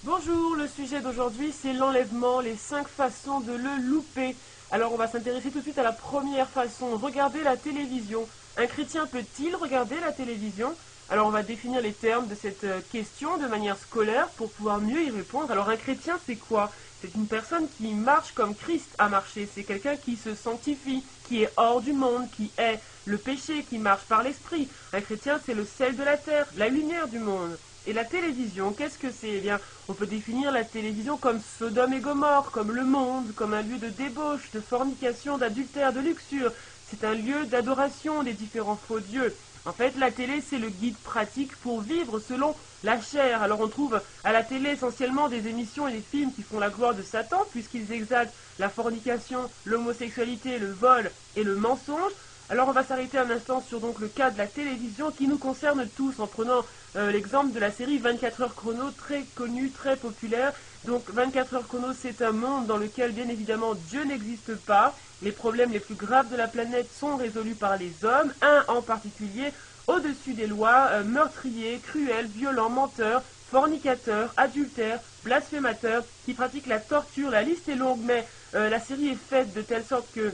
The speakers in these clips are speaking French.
Bonjour, le sujet d'aujourd'hui c'est l'enlèvement, les 5 façons de le louper. Alors on va s'intéresser tout de suite à la première façon, regarder la télévision. Un chrétien peut-il regarder la télévision? Alors on va définir les termes de cette question de manière scolaire pour pouvoir mieux y répondre. Alors un chrétien c'est quoi? C'est une personne qui marche comme Christ a marché, c'est quelqu'un qui se sanctifie, qui est hors du monde, qui est le péché, qui marche par l'esprit. Un chrétien c'est le sel de la terre, la lumière du monde. Et la télévision, qu'est-ce que c'est? Eh bien, on peut définir la télévision comme Sodome et Gomorrhe, comme le monde, comme un lieu de débauche, de fornication, d'adultère, de luxure. C'est un lieu d'adoration des différents faux dieux. En fait, la télé, c'est le guide pratique pour vivre selon la chair. Alors on trouve à la télé essentiellement des émissions et des films qui font la gloire de Satan, puisqu'ils exaltent la fornication, l'homosexualité, le vol et le mensonge. Alors on va s'arrêter un instant sur donc le cas de la télévision qui nous concerne tous en prenant l'exemple de la série 24 heures chrono, très connue, très populaire. Donc 24 heures chrono, c'est un monde dans lequel bien évidemment Dieu n'existe pas. Les problèmes les plus graves de la planète sont résolus par les hommes, un en particulier au-dessus des lois, meurtriers, cruels, violents, menteurs, fornicateurs, adultères, blasphémateurs, qui pratiquent la torture. La liste est longue, mais la série est faite de telle sorte que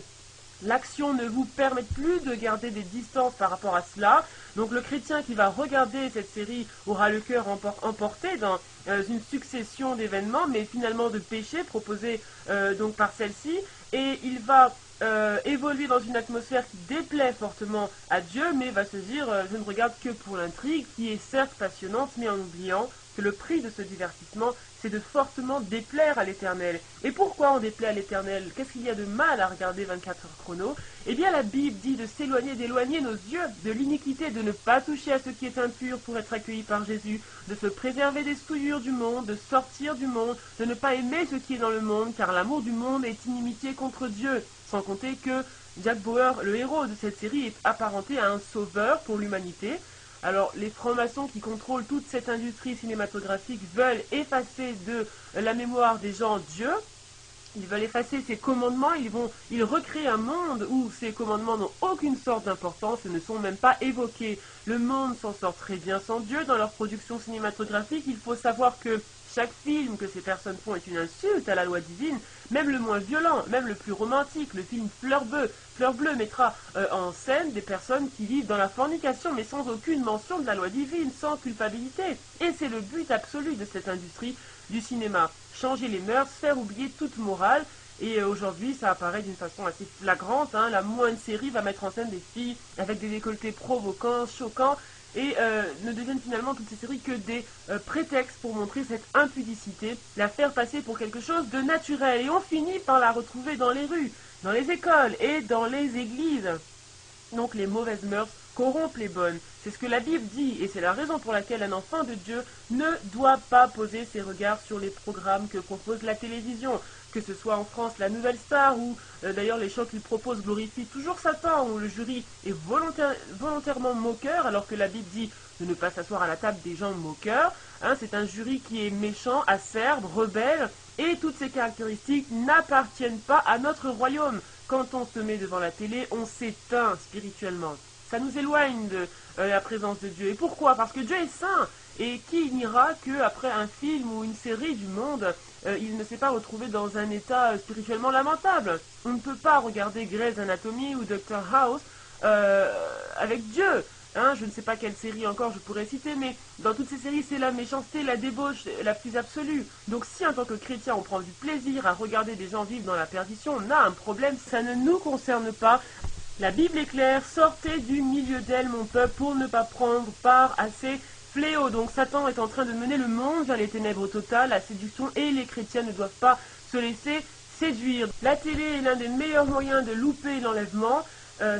l'action ne vous permet plus de garder des distances par rapport à cela. Donc le chrétien qui va regarder cette série aura le cœur emporté dans une succession d'événements, mais finalement de péchés proposés donc par celle-ci. Et il va évoluer dans une atmosphère qui déplaît fortement à Dieu, mais va se dire je ne regarde que pour l'intrigue, qui est certes passionnante, mais en oubliant que le prix de ce divertissement, c'est de fortement déplaire à l'Éternel. Et pourquoi on déplaît à l'Éternel? Qu'est-ce qu'il y a de mal à regarder 24 heures chrono? Eh bien la Bible dit de s'éloigner, d'éloigner nos yeux de l'iniquité, de ne pas toucher à ce qui est impur pour être accueilli par Jésus, de se préserver des souillures du monde, de sortir du monde, de ne pas aimer ce qui est dans le monde, car l'amour du monde est inimitié contre Dieu. Sans compter que Jack Bauer, le héros de cette série, est apparenté à un sauveur pour l'humanité. Alors, les francs-maçons qui contrôlent toute cette industrie cinématographique veulent effacer de la mémoire des gens Dieu. Ils veulent effacer ces commandements, ils recréent un monde où ces commandements n'ont aucune sorte d'importance et ne sont même pas évoqués. Le monde s'en sort très bien sans Dieu dans leur production cinématographique. Il faut savoir que chaque film que ces personnes font est une insulte à la loi divine, même le moins violent, même le plus romantique. Le film Fleur Bleue mettra en scène des personnes qui vivent dans la fornication, mais sans aucune mention de la loi divine, sans culpabilité. Et c'est le but absolu de cette industrie du cinéma. Changer les mœurs, faire oublier toute morale. Et aujourd'hui, ça apparaît d'une façon assez flagrante. La moindre série va mettre en scène des filles avec des décolletés provocants, choquants, et ne deviennent finalement toutes ces séries que des prétextes pour montrer cette impudicité, la faire passer pour quelque chose de naturel. Et on finit par la retrouver dans les rues, dans les écoles et dans les églises. Donc les mauvaises mœurs corrompent les bonnes. C'est ce que la Bible dit, et c'est la raison pour laquelle un enfant de Dieu ne doit pas poser ses regards sur les programmes que propose la télévision, que ce soit en France la Nouvelle Star, ou d'ailleurs les shows qu'il propose glorifient toujours Satan, où le jury est volontairement moqueur, alors que la Bible dit de ne pas s'asseoir à la table des gens moqueurs. C'est un jury qui est méchant, acerbe, rebelle, et toutes ces caractéristiques n'appartiennent pas à notre royaume. Quand on se met devant la télé, on s'éteint spirituellement. Ça nous éloigne de la présence de Dieu. Et pourquoi? Parce que Dieu est saint. Et qui n'ira qu'après un film ou une série du monde, il ne s'est pas retrouvé dans un état spirituellement lamentable. On ne peut pas regarder Grey's Anatomy ou Dr House avec Dieu. Je ne sais pas quelle série encore je pourrais citer, mais dans toutes ces séries, c'est la méchanceté, la débauche la plus absolue. Donc si en tant que chrétien, on prend du plaisir à regarder des gens vivre dans la perdition, on a un problème, ça ne nous concerne pas. La Bible est claire, sortez du milieu d'elle, mon peuple, pour ne pas prendre part à ces fléaux. Donc Satan est en train de mener le monde vers les ténèbres totales, la séduction, et les chrétiens ne doivent pas se laisser séduire. La télé est l'un des meilleurs moyens de louper l'enlèvement.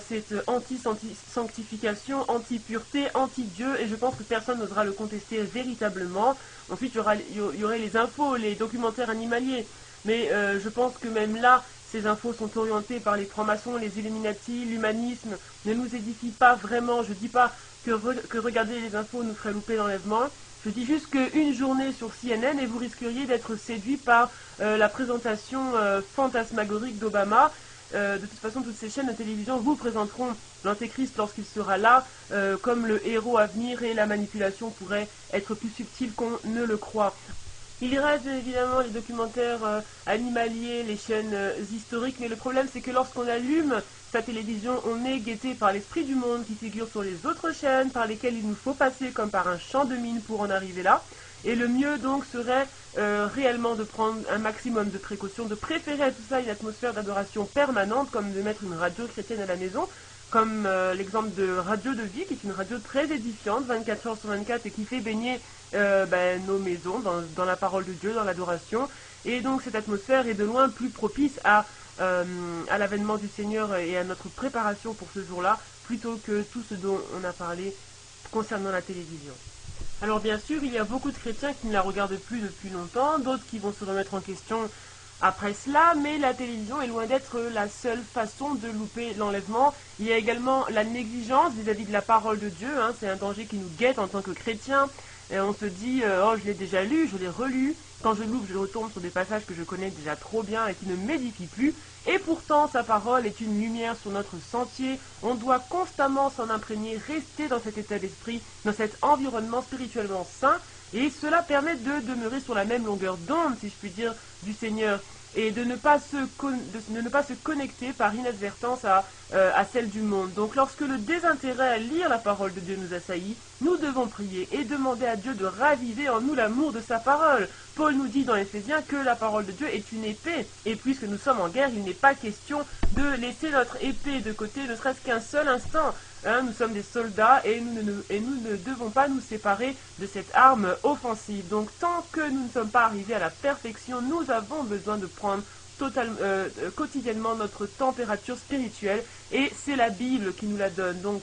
C'est anti-sanctification, anti-pureté, anti-Dieu, et je pense que personne n'osera le contester véritablement. Ensuite, il y aurait les infos, les documentaires animaliers, mais je pense que même là, ces infos sont orientées par les francs-maçons, les Illuminati, l'humanisme, ne nous édifie pas vraiment. Je ne dis pas que regarder les infos nous ferait louper l'enlèvement. Je dis juste qu'une journée sur CNN et vous risqueriez d'être séduit par la présentation fantasmagorique d'Obama. De toute façon, toutes ces chaînes de télévision vous présenteront l'antéchrist lorsqu'il sera là, comme le héros à venir, et la manipulation pourrait être plus subtile qu'on ne le croit. Il reste bien évidemment les documentaires animaliers, les chaînes historiques, mais le problème c'est que lorsqu'on allume sa télévision, on est guetté par l'esprit du monde qui figure sur les autres chaînes par lesquelles il nous faut passer comme par un champ de mine pour en arriver là. Et le mieux donc serait réellement de prendre un maximum de précautions, de préférer à tout ça une atmosphère d'adoration permanente, comme de mettre une radio chrétienne à la maison, comme l'exemple de Radio de Vie, qui est une radio très édifiante, 24 heures sur 24, et qui fait baigner nos maisons dans la parole de Dieu, dans l'adoration. Et donc cette atmosphère est de loin plus propice à l'avènement du Seigneur et à notre préparation pour ce jour-là, plutôt que tout ce dont on a parlé concernant la télévision. Alors bien sûr, il y a beaucoup de chrétiens qui ne la regardent plus depuis longtemps, d'autres qui vont se remettre en question après cela, mais la télévision est loin d'être la seule façon de louper l'enlèvement. Il y a également la négligence vis-à-vis de la parole de Dieu, c'est un danger qui nous guette en tant que chrétiens. Et on se dit, oh je l'ai déjà lu, je l'ai relu, quand je loupe je retombe sur des passages que je connais déjà trop bien et qui ne m'édifient plus. Et pourtant sa parole est une lumière sur notre sentier, on doit constamment s'en imprégner, rester dans cet état d'esprit, dans cet environnement spirituellement sain. Et cela permet de demeurer sur la même longueur d'onde, si je puis dire, du Seigneur, et de ne pas se connecter par inadvertance à celle du monde. Donc lorsque le désintérêt à lire la parole de Dieu nous assaillit, nous devons prier et demander à Dieu de raviver en nous l'amour de sa parole. Paul nous dit dans Éphésiens que la parole de Dieu est une épée, et puisque nous sommes en guerre, il n'est pas question de laisser notre épée de côté, ne serait-ce qu'un seul instant. Nous sommes des soldats et nous ne devons pas nous séparer de cette arme offensive. Donc tant que nous ne sommes pas arrivés à la perfection, nous avons besoin de prendre quotidiennement notre température spirituelle, et c'est la Bible qui nous la donne. Donc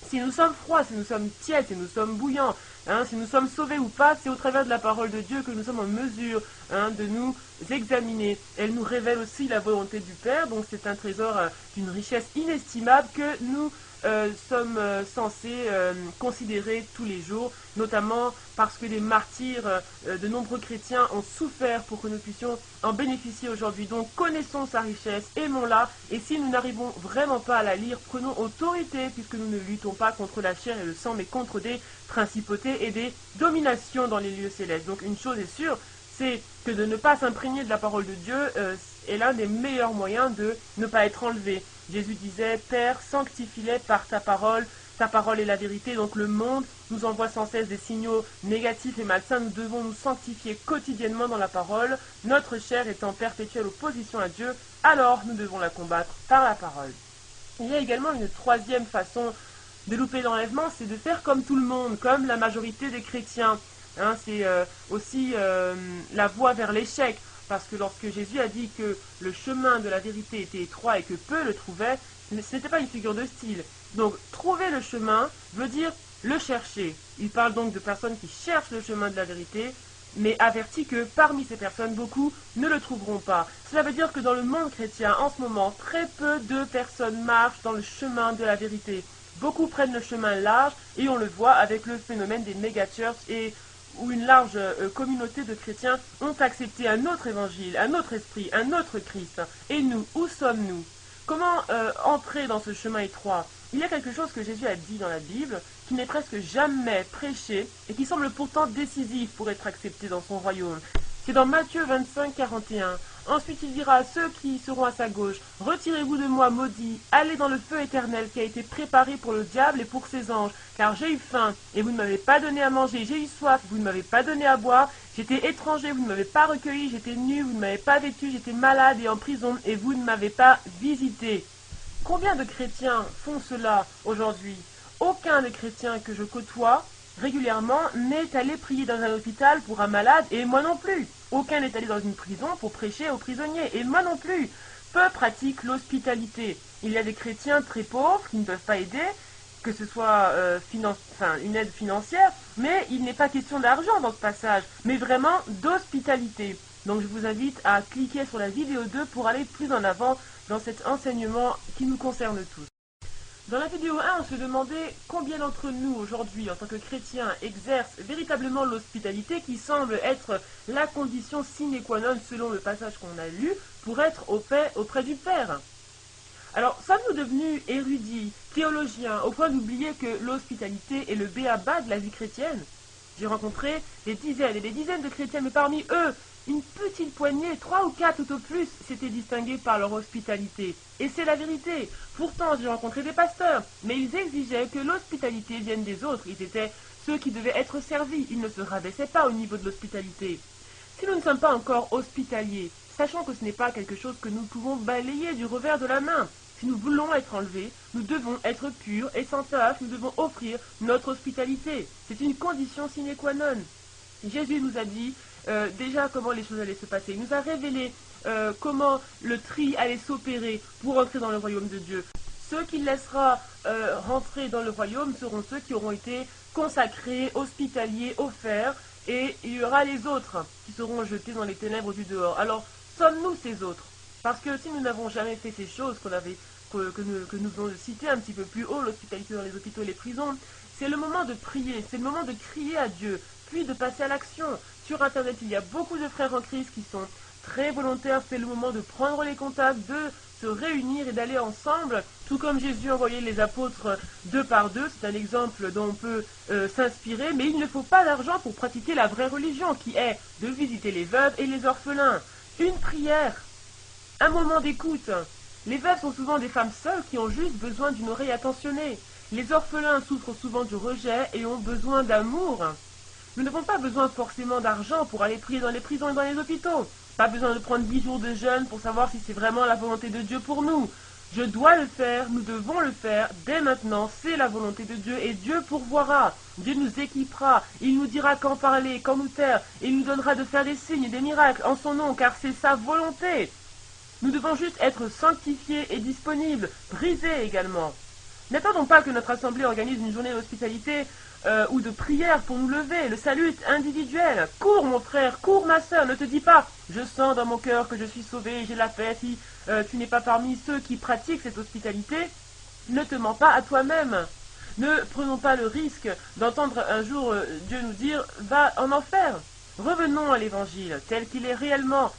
si nous sommes froids, si nous sommes tièdes, si nous sommes bouillants, si nous sommes sauvés ou pas, c'est au travers de la parole de Dieu que nous sommes en mesure de nous examiner. Elle nous révèle aussi la volonté du Père, donc c'est un trésor d'une richesse inestimable que nous sommes censés considérer tous les jours, notamment parce que les martyrs de nombreux chrétiens ont souffert pour que nous puissions en bénéficier aujourd'hui. Donc connaissons sa richesse, aimons-la, et si nous n'arrivons vraiment pas à la lire, prenons autorité, puisque nous ne luttons pas contre la chair et le sang, mais contre des principautés et des dominations dans les lieux célestes. Donc une chose est sûre, c'est que de ne pas s'imprégner de la parole de Dieu est l'un des meilleurs moyens de ne pas être enlevé. Jésus disait, Père, sanctifie-les par ta parole est la vérité. Donc le monde nous envoie sans cesse des signaux négatifs et malsains, nous devons nous sanctifier quotidiennement dans la parole, notre chair est en perpétuelle opposition à Dieu, alors nous devons la combattre par la parole. Il y a également une troisième façon de louper l'enlèvement, c'est de faire comme tout le monde, comme la majorité des chrétiens. C'est aussi la voie vers l'échec. Parce que lorsque Jésus a dit que le chemin de la vérité était étroit et que peu le trouvaient, ce n'était pas une figure de style. Donc, trouver le chemin veut dire le chercher. Il parle donc de personnes qui cherchent le chemin de la vérité, mais avertit que parmi ces personnes, beaucoup ne le trouveront pas. Cela veut dire que dans le monde chrétien, en ce moment, très peu de personnes marchent dans le chemin de la vérité. Beaucoup prennent le chemin large, et on le voit avec le phénomène des méga-churches et où une large communauté de chrétiens ont accepté un autre évangile, un autre esprit, un autre Christ. Et nous, où sommes-nous? Comment entrer dans ce chemin étroit? Il y a quelque chose que Jésus a dit dans la Bible, qui n'est presque jamais prêché, et qui semble pourtant décisif pour être accepté dans son royaume. C'est dans Matthieu 25, 41. Ensuite il dira à ceux qui seront à sa gauche, « Retirez-vous de moi, maudits, allez dans le feu éternel qui a été préparé pour le diable et pour ses anges, car j'ai eu faim, et vous ne m'avez pas donné à manger, j'ai eu soif, vous ne m'avez pas donné à boire, j'étais étranger, vous ne m'avez pas recueilli, j'étais nu, vous ne m'avez pas vêtu, j'étais malade et en prison, et vous ne m'avez pas visité. » Combien de chrétiens font cela aujourd'hui? Aucun des chrétiens que je côtoie régulièrement n'est allé prier dans un hôpital pour un malade, et moi non plus. Aucun n'est allé dans une prison pour prêcher aux prisonniers, et moi non plus. Peu pratiquent l'hospitalité. Il y a des chrétiens très pauvres qui ne peuvent pas aider, que ce soit une aide financière, mais il n'est pas question d'argent dans ce passage, mais vraiment d'hospitalité. Donc je vous invite à cliquer sur la vidéo 2 pour aller plus en avant dans cet enseignement qui nous concerne tous. Dans la vidéo 1, on se demandait combien d'entre nous aujourd'hui, en tant que chrétiens, exercent véritablement l'hospitalité qui semble être la condition sine qua non selon le passage qu'on a lu pour être auprès du Père. Alors, sommes-nous devenus érudits, théologiens, au point d'oublier que l'hospitalité est le b.a.-ba de la vie chrétienne? J'ai rencontré des dizaines et des dizaines de chrétiens, mais parmi eux, une petite poignée, 3 ou 4 tout au plus, s'étaient distingués par leur hospitalité. Et c'est la vérité. Pourtant, j'ai rencontré des pasteurs, mais ils exigeaient que l'hospitalité vienne des autres. Ils étaient ceux qui devaient être servis. Ils ne se rabaissaient pas au niveau de l'hospitalité. Si nous ne sommes pas encore hospitaliers, sachant que ce n'est pas quelque chose que nous pouvons balayer du revers de la main. Si nous voulons être enlevés, nous devons être purs et sans tâche, nous devons offrir notre hospitalité. C'est une condition sine qua non. Jésus nous a dit déjà comment les choses allaient se passer. Il nous a révélé comment le tri allait s'opérer pour entrer dans le royaume de Dieu. Ceux qu'il laissera rentrer dans le royaume seront ceux qui auront été consacrés, hospitaliers, offerts, et il y aura les autres qui seront jetés dans les ténèbres du dehors. Alors, sommes-nous ces autres? Parce que si nous n'avons jamais fait ces choses que nous venons de citer un petit peu plus haut, l'hospitalité dans les hôpitaux et les prisons, c'est le moment de prier, c'est le moment de crier à Dieu, puis de passer à l'action. Sur Internet, il y a beaucoup de frères en Christ qui sont très volontaires, c'est le moment de prendre les contacts, de se réunir et d'aller ensemble, tout comme Jésus envoyait les apôtres 2 par 2, c'est un exemple dont on peut s'inspirer, mais il ne faut pas d'argent pour pratiquer la vraie religion, qui est de visiter les veuves et les orphelins. Une prière, un moment d'écoute. Les veuves sont souvent des femmes seules qui ont juste besoin d'une oreille attentionnée. Les orphelins souffrent souvent du rejet et ont besoin d'amour. Nous n'avons pas besoin forcément d'argent pour aller prier dans les prisons et dans les hôpitaux. Pas besoin de prendre 10 jours de jeûne pour savoir si c'est vraiment la volonté de Dieu pour nous. Je dois le faire, nous devons le faire, dès maintenant, c'est la volonté de Dieu et Dieu pourvoira. Dieu nous équipera, il nous dira quand parler, quand nous taire, et il nous donnera de faire des signes et des miracles en son nom, car c'est sa volonté. Nous devons juste être sanctifiés et disponibles, brisés également. N'attendons pas que notre assemblée organise une journée d'hospitalité ou de prière pour nous lever, le salut individuel. Cours mon frère, cours ma sœur, ne te dis pas « je sens dans mon cœur que je suis sauvé, j'ai la paix ». Si tu n'es pas parmi ceux qui pratiquent cette hospitalité, ne te mens pas à toi-même. Ne prenons pas le risque d'entendre un jour Dieu nous dire « va en enfer ». Revenons à l'évangile tel qu'il est réellement.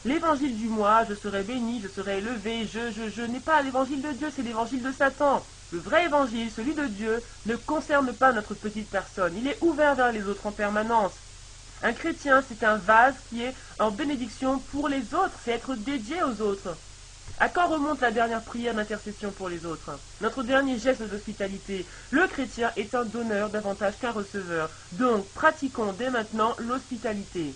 L'évangile du moi, je serai béni, je serai élevé, je n'est pas l'évangile de Dieu, c'est l'évangile de Satan. Le vrai évangile, celui de Dieu, ne concerne pas notre petite personne. Il est ouvert vers les autres en permanence. Un chrétien, c'est un vase qui est en bénédiction pour les autres, c'est être dédié aux autres. À quand remonte la dernière prière d'intercession pour les autres? Notre dernier geste d'hospitalité. Le chrétien est un donneur davantage qu'un receveur. Donc, pratiquons dès maintenant l'hospitalité.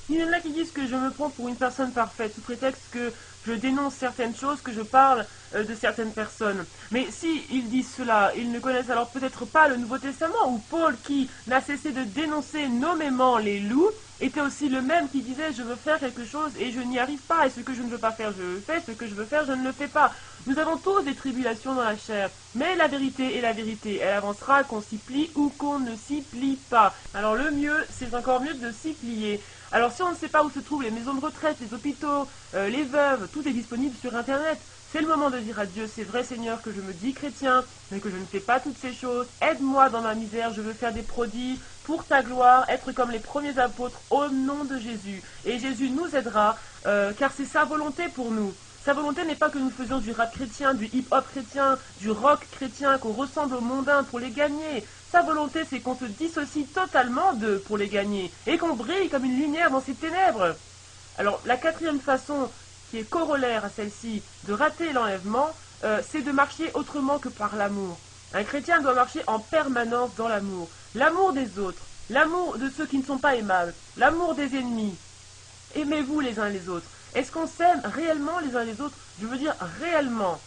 Il y en a qui disent que je me prends pour une personne parfaite, sous prétexte que je dénonce certaines choses, que je parle de certaines personnes. Mais si ils disent cela, ils ne connaissent alors peut-être pas le Nouveau Testament, où Paul, qui n'a cessé de dénoncer nommément les loups, était aussi le même qui disait « je veux faire quelque chose et je n'y arrive pas, et ce que je ne veux pas faire, je le fais, ce que je veux faire, je ne le fais pas ». Nous avons tous des tribulations dans la chair, mais la vérité est la vérité. Elle avancera qu'on s'y plie ou qu'on ne s'y plie pas. Alors le mieux, c'est encore mieux de s'y plier. Alors si on ne sait pas où se trouvent les maisons de retraite, les hôpitaux, les veuves, tout est disponible sur Internet. C'est le moment de dire à Dieu, c'est vrai Seigneur que je me dis chrétien, mais que je ne fais pas toutes ces choses. Aide-moi dans ma misère, je veux faire des prodiges pour ta gloire, être comme les premiers apôtres au nom de Jésus. Et Jésus nous aidera, car c'est sa volonté pour nous. Sa volonté n'est pas que nous faisions du rap chrétien, du hip-hop chrétien, du rock chrétien, qu'on ressemble aux mondains pour les gagner. Sa volonté, c'est qu'on se dissocie totalement d'eux pour les gagner, et qu'on brille comme une lumière dans ces ténèbres. Alors, la quatrième façon, qui est corollaire à celle-ci, de rater l'enlèvement, c'est de marcher autrement que par l'amour. Un chrétien doit marcher en permanence dans l'amour. L'amour des autres, l'amour de ceux qui ne sont pas aimables, l'amour des ennemis. Aimez-vous les uns les autres. Est-ce qu'on s'aime réellement les uns les autres? Je veux dire réellement.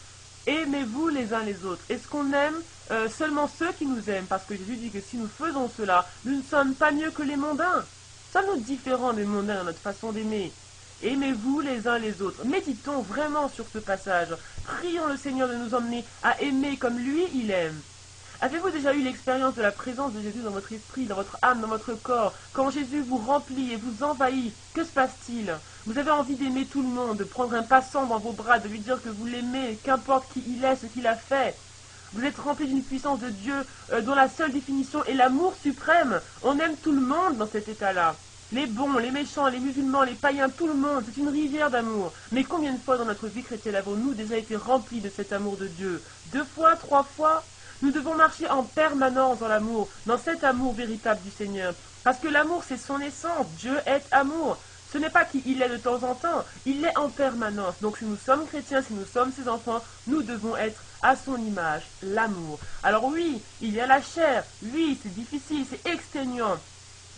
Aimez-vous les uns les autres. Est-ce qu'on aime seulement ceux qui nous aiment? Parce que Jésus dit que si nous faisons cela, nous ne sommes pas mieux que les mondains. Sommes-nous différents des mondains dans notre façon d'aimer? Aimez-vous les uns les autres. Méditons vraiment sur ce passage. Prions le Seigneur de nous emmener à aimer comme lui, il aime. Avez-vous déjà eu l'expérience de la présence de Jésus dans votre esprit, dans votre âme, dans votre corps? Quand Jésus vous remplit et vous envahit, que se passe-t-il? Vous avez envie d'aimer tout le monde, de prendre un passant dans vos bras, de lui dire que vous l'aimez, qu'importe qui il est, ce qu'il a fait. Vous êtes rempli d'une puissance de Dieu dont la seule définition est l'amour suprême. On aime tout le monde dans cet état-là. Les bons, les méchants, les musulmans, les païens, tout le monde, c'est une rivière d'amour. Mais combien de fois dans notre vie chrétienne avons-nous déjà été remplis de cet amour de Dieu? 2 fois, 3 fois? Nous devons marcher en permanence dans l'amour, dans cet amour véritable du Seigneur. Parce que l'amour, c'est son essence. Dieu est amour. Ce n'est pas qu'il est de temps en temps, il est en permanence. Donc si nous sommes chrétiens, si nous sommes ses enfants, nous devons être à son image, l'amour. Alors oui, il y a la chair, oui, c'est difficile, c'est exténuant.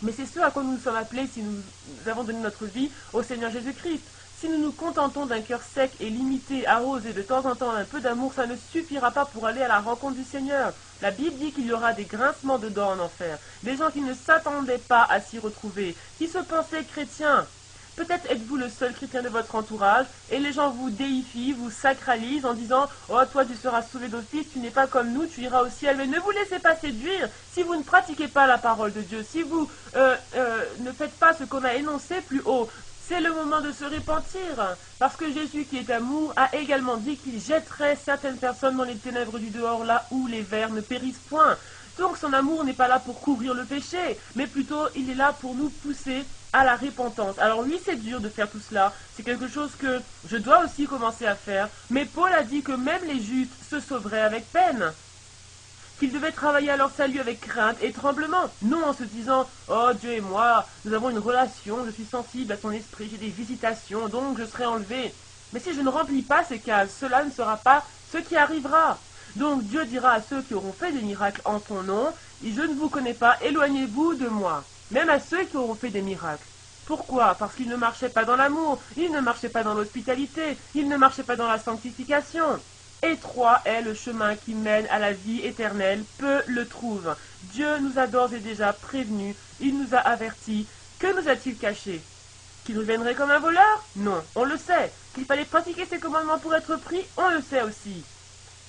Mais c'est ce à quoi nous sommes appelés si nous avons donné notre vie au Seigneur Jésus-Christ. Si nous nous contentons d'un cœur sec et limité, arrosé de temps en temps un peu d'amour, ça ne suffira pas pour aller à la rencontre du Seigneur. La Bible dit qu'il y aura des grincements de dents en enfer, des gens qui ne s'attendaient pas à s'y retrouver, qui se pensaient chrétiens. Peut-être êtes-vous le seul chrétien de votre entourage et les gens vous déifient, vous sacralisent en disant « Oh, toi tu seras sauvé d'office, tu n'es pas comme nous, tu iras au ciel. » Mais ne vous laissez pas séduire. Si vous ne pratiquez pas la parole de Dieu, si vous ne faites pas ce qu'on a énoncé plus haut, c'est le moment de se repentir. Parce que Jésus qui est amour a également dit qu'il jetterait certaines personnes dans les ténèbres du dehors là où les vers ne périssent point. Donc son amour n'est pas là pour couvrir le péché, mais plutôt il est là pour nous pousser à la repentance. Alors oui, c'est dur de faire tout cela, c'est quelque chose que je dois aussi commencer à faire, mais Paul a dit que même les justes se sauveraient avec peine, qu'ils devaient travailler à leur salut avec crainte et tremblement, non en se disant « Oh, Dieu et moi, nous avons une relation, je suis sensible à son esprit, j'ai des visitations, donc je serai enlevé. » Mais si je ne remplis pas ces cases, cela ne sera pas ce qui arrivera. Donc Dieu dira à ceux qui auront fait des miracles en ton nom, « Je ne vous connais pas, éloignez-vous de moi. » Même à ceux qui auront fait des miracles. Pourquoi? Parce qu'ils ne marchaient pas dans l'amour, ils ne marchaient pas dans l'hospitalité, ils ne marchaient pas dans la sanctification. Étroit est le chemin qui mène à la vie éternelle, peu le trouvent. Dieu nous a d'ores et déjà prévenus, il nous a avertis. Que nous a-t-il caché? Qu'il nous viendrait comme un voleur? Non, on le sait. Qu'il fallait pratiquer ses commandements pour être pris? On le sait aussi.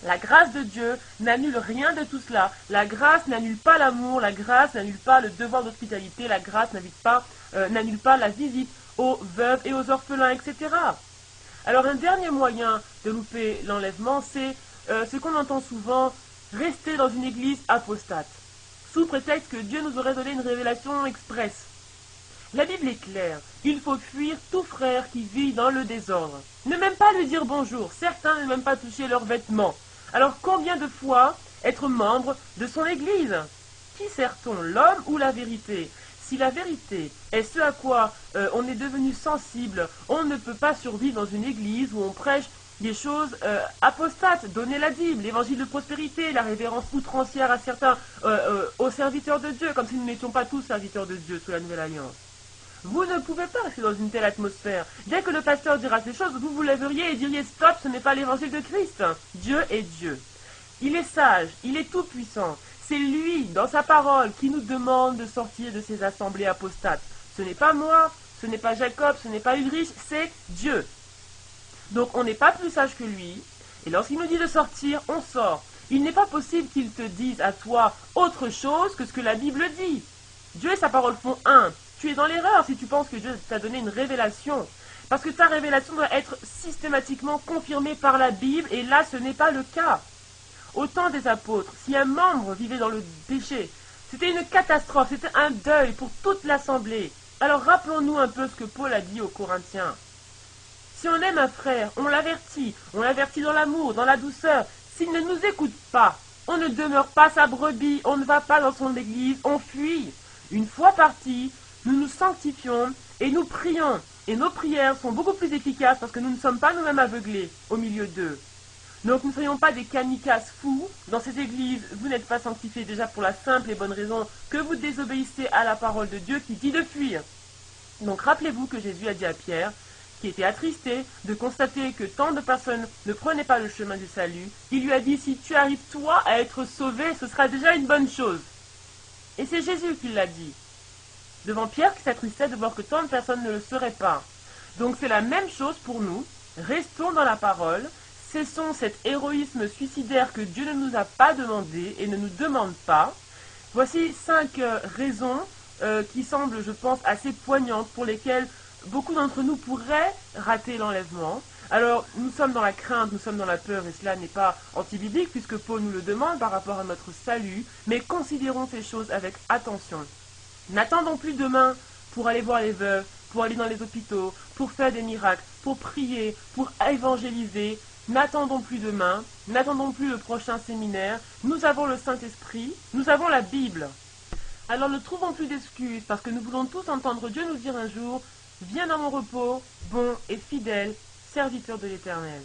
La grâce de Dieu n'annule rien de tout cela. La grâce n'annule pas l'amour, la grâce n'annule pas le devoir d'hospitalité, la grâce n'annule pas la visite aux veuves et aux orphelins, etc. Alors un dernier moyen de louper l'enlèvement, c'est ce qu'on entend souvent, rester dans une église apostate, sous prétexte que Dieu nous aurait donné une révélation expresse. La Bible est claire, il faut fuir tout frère qui vit dans le désordre. Ne même pas lui dire bonjour, certains ne même pas toucher leurs vêtements. Alors combien de fois être membre de son église? Qui sert-on, l'homme ou la vérité? Si la vérité est ce à quoi on est devenu sensible, on ne peut pas survivre dans une église où on prêche des choses apostates, donner la Bible, l'évangile de prospérité, la révérence outrancière à certains aux serviteurs de Dieu, comme si nous n'étions pas tous serviteurs de Dieu sous la Nouvelle Alliance. Vous ne pouvez pas rester dans une telle atmosphère. Dès que le pasteur dira ces choses, vous vous lèveriez et diriez « Stop, ce n'est pas l'évangile de Christ. Dieu est Dieu. Il est sage, il est tout-puissant. C'est lui, dans sa parole, qui nous demande de sortir de ces assemblées apostates. Ce n'est pas moi, ce n'est pas Jacob, ce n'est pas Ulrich, c'est Dieu. Donc on n'est pas plus sage que lui. Et lorsqu'il nous dit de sortir, on sort. Il n'est pas possible qu'il te dise à toi autre chose que ce que la Bible dit. Dieu et sa parole font un. Tu es dans l'erreur si tu penses que Dieu t'a donné une révélation. Parce que ta révélation doit être systématiquement confirmée par la Bible, et là ce n'est pas le cas. Au temps des apôtres, si un membre vivait dans le péché, c'était une catastrophe, c'était un deuil pour toute l'assemblée. Alors rappelons-nous un peu ce que Paul a dit aux Corinthiens. Si on aime un frère, on l'avertit dans l'amour, dans la douceur. S'il ne nous écoute pas, on ne demeure pas sa brebis, on ne va pas dans son église, on fuit. Une fois parti, nous nous sanctifions et nous prions. Et nos prières sont beaucoup plus efficaces parce que nous ne sommes pas nous-mêmes aveuglés au milieu d'eux. Donc nous ne soyons pas des kamikazes fous. Dans ces églises, vous n'êtes pas sanctifiés déjà pour la simple et bonne raison que vous désobéissez à la parole de Dieu qui dit de fuir. Donc rappelez-vous que Jésus a dit à Pierre, qui était attristé de constater que tant de personnes ne prenaient pas le chemin du salut, il lui a dit, si tu arrives toi à être sauvé, ce sera déjà une bonne chose. Et c'est Jésus qui l'a dit. Devant Pierre qui s'attristait de voir que tant de personnes ne le seraient pas. Donc c'est la même chose pour nous. Restons dans la parole. Cessons cet héroïsme suicidaire que Dieu ne nous a pas demandé et ne nous demande pas. Voici 5 raisons qui semblent, je pense, assez poignantes pour lesquelles beaucoup d'entre nous pourraient rater l'enlèvement. Alors, nous sommes dans la crainte, nous sommes dans la peur, et cela n'est pas anti-biblique puisque Paul nous le demande par rapport à notre salut, mais considérons ces choses avec attention. N'attendons plus demain pour aller voir les veuves, pour aller dans les hôpitaux, pour faire des miracles, pour prier, pour évangéliser. N'attendons plus demain, n'attendons plus le prochain séminaire. Nous avons le Saint-Esprit, nous avons la Bible. Alors ne trouvons plus d'excuses, parce que nous voulons tous entendre Dieu nous dire un jour: viens dans mon repos, bon et fidèle serviteur de l'Éternel.